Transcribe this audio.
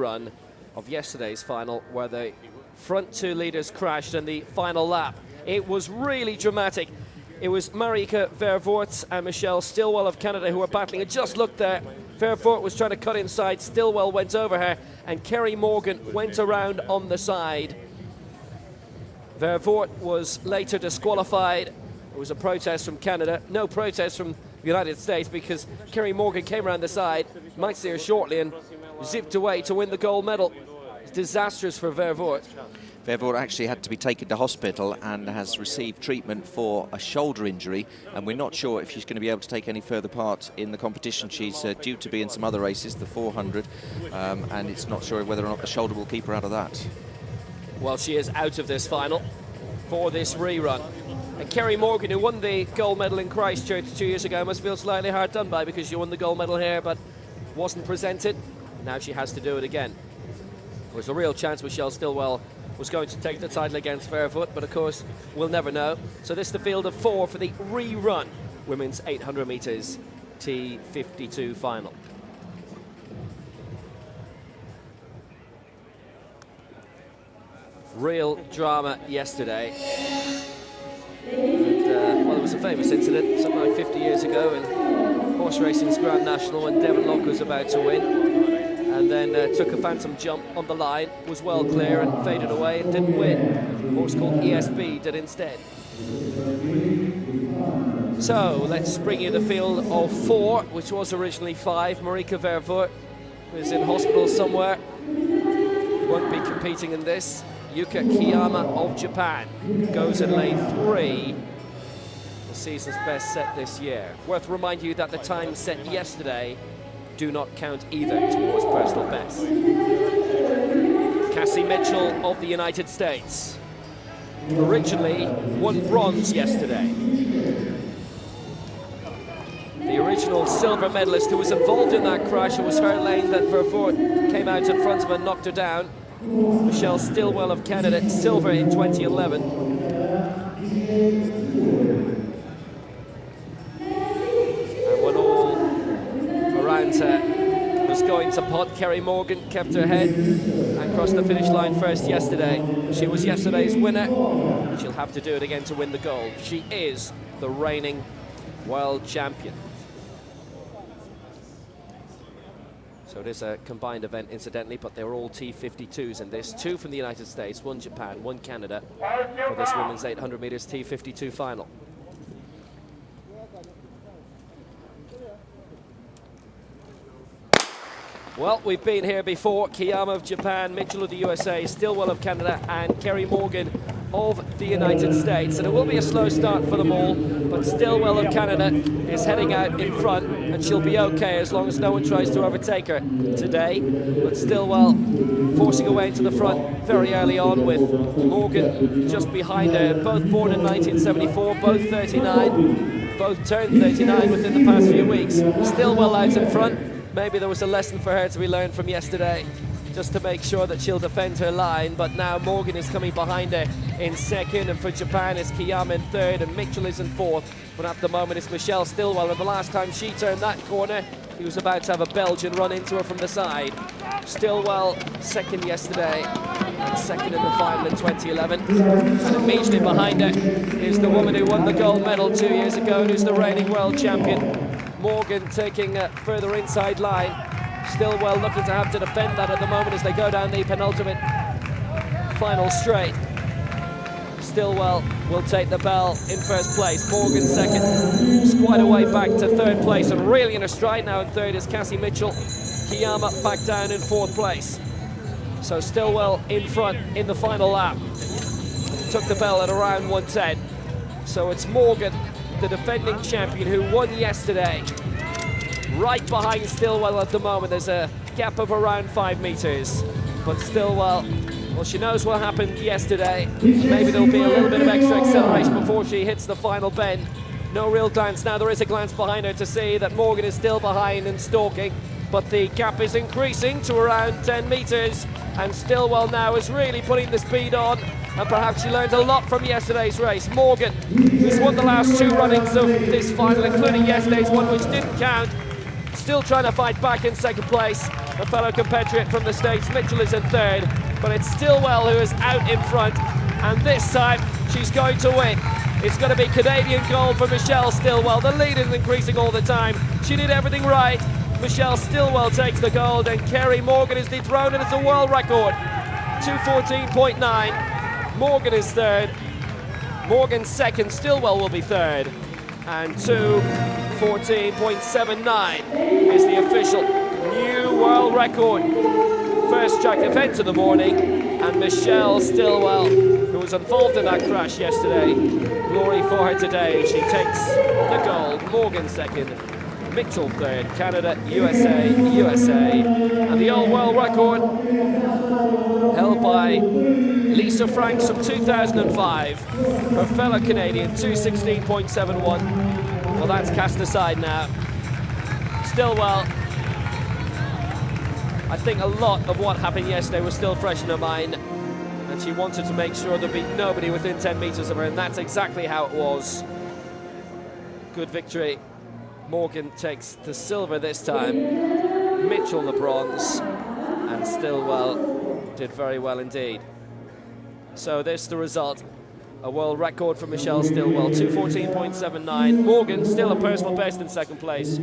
run of yesterday's final, where the front two leaders crashed in the final lap. It was really dramatic. It was Marieke Vervoort and Michelle Stilwell of Canada who were battling. And just look there, Vervoort was trying to cut inside, Stilwell went over her, and Kerry Morgan went around on the side. Vervoort was later disqualified. It was a protest from Canada, no protest from the United States, because Kerry Morgan came around the side, might see her shortly, and zipped away to win the gold medal. It's disastrous for Vervoort. Vervoort actually had to be taken to hospital and has received treatment for a shoulder injury, and we're not sure if she's going to be able to take any further part in the competition. She's due to be in some other races, the 400, and it's not sure whether or not the shoulder will keep her out of that. Well, she is out of this final for this rerun. And Kerry Morgan, who won the gold medal in Christchurch 2 years ago, must feel slightly hard done by, because she won the gold medal here but wasn't presented. Now she has to do it again. There was a real chance Michelle Stilwell was going to take the title against Vervoort, but of course we'll never know. So this is the field of four for the rerun women's 800 meters T52 final. Real drama yesterday. And, well, there was a famous incident something like 50 years ago in horse racing's Grand National when Devon Locke was about to win, and then took a phantom jump on the line, was well clear and faded away and didn't win. A horse called ESB did instead. So let's bring you the field of four, which was originally five. Marieke Vervoort is in hospital somewhere, won't be competing in this. Yuka Kiyama of Japan goes in lane 3, the season's best set this year. Worth reminding you that the times set yesterday do not count either towards personal best. Cassie Mitchell of the United States originally won bronze yesterday. The original silver medalist who was involved in that crash, it was her lane that Vervoort came out in front of and knocked her down. Michelle Stilwell of Canada, silver in 2011. And when all around her was going to pot, Kerry Morgan kept her head and crossed the finish line first yesterday. She was yesterday's winner. She'll have to do it again to win the gold. She is the reigning world champion. So it is a combined event, incidentally, but they're all T52s in this. Two from the United States, one Japan, one Canada, for this women's 800 meters T52 final. Well, we've been here before. Kiyama of Japan, Mitchell of the USA, Stilwell of Canada, and Kerry Morgan of the United States. And it will be a slow start for them all, but Stilwell of Canada is heading out in front, and she'll be okay as long as no one tries to overtake her today. But Stilwell forcing away into the front very early on, with Morgan just behind her. Both born in 1974, both 39, both turned 39 within the past few weeks. Stilwell out in front. Maybe there was a lesson for her to be learned from yesterday, just to make sure that she'll defend her line. But now Morgan is coming behind her in second, and for Japan it's Kiyama in third, and Mitchell is in fourth. But at the moment it's Michelle Stilwell, and the last time she turned that corner, he was about to have a Belgian run into her from the side. Stilwell second yesterday, and second in the final in 2011. And immediately behind her is the woman who won the gold medal 2 years ago, and who's the reigning world champion. Morgan taking a further inside line. Stilwell looking to have to defend that at the moment as they go down the penultimate final straight. Stillwell will take the bell in first place. Morgan second. It's quite a way back to third place, and really in a stride now in third is Cassie Mitchell. Kiyama back down in fourth place. So Stilwell in front in the final lap. Took the bell at around 1:10. So it's Morgan, the defending champion, who won yesterday, right behind Stilwell at the moment. There's a gap of around 5 meters, but Stilwell, well, she knows what happened yesterday. Maybe there'll be a little bit of extra acceleration before she hits the final bend. No real glance now. There is a glance behind her to see that Morgan is still behind and stalking, but the gap is increasing to around 10 meters, and Stilwell now is really putting the speed on, and perhaps she learned a lot from yesterday's race. Morgan, who's won the last 2 runnings of this final, including yesterday's one, which didn't count, still trying to fight back in second place. a fellow compatriot from the States. Mitchell is in third, but it's Stilwell who is out in front, and this time she's going to win. It's going to be Canadian gold for Michelle Stilwell. The lead is increasing all the time. She did everything right. Michelle Stilwell takes the gold, and Kerry Morgan is dethroned, and it's a world record. 2:14.9. Morgan is third. Morgan second. Stilwell will be third. And 2:14.79 is the official new world record. First track event of the morning, and Michelle Stilwell, who was involved in that crash yesterday, glory for her today. She takes the gold. Morgan second. Mitchell third, Canada, USA, and the old world record held by Lisa Franks from 2005, her fellow Canadian, 2:16.71. Well, that's cast aside now. Stilwell, I think a lot of what happened yesterday was still fresh in her mind, and she wanted to make sure there'd be nobody within 10 meters of her, and that's exactly how it was. Good victory. Morgan takes the silver this time, Mitchell the bronze, and Stilwell did very well indeed. So there's the result. A world record for Michelle Stilwell, 2:14.79. Morgan still a personal best in second place.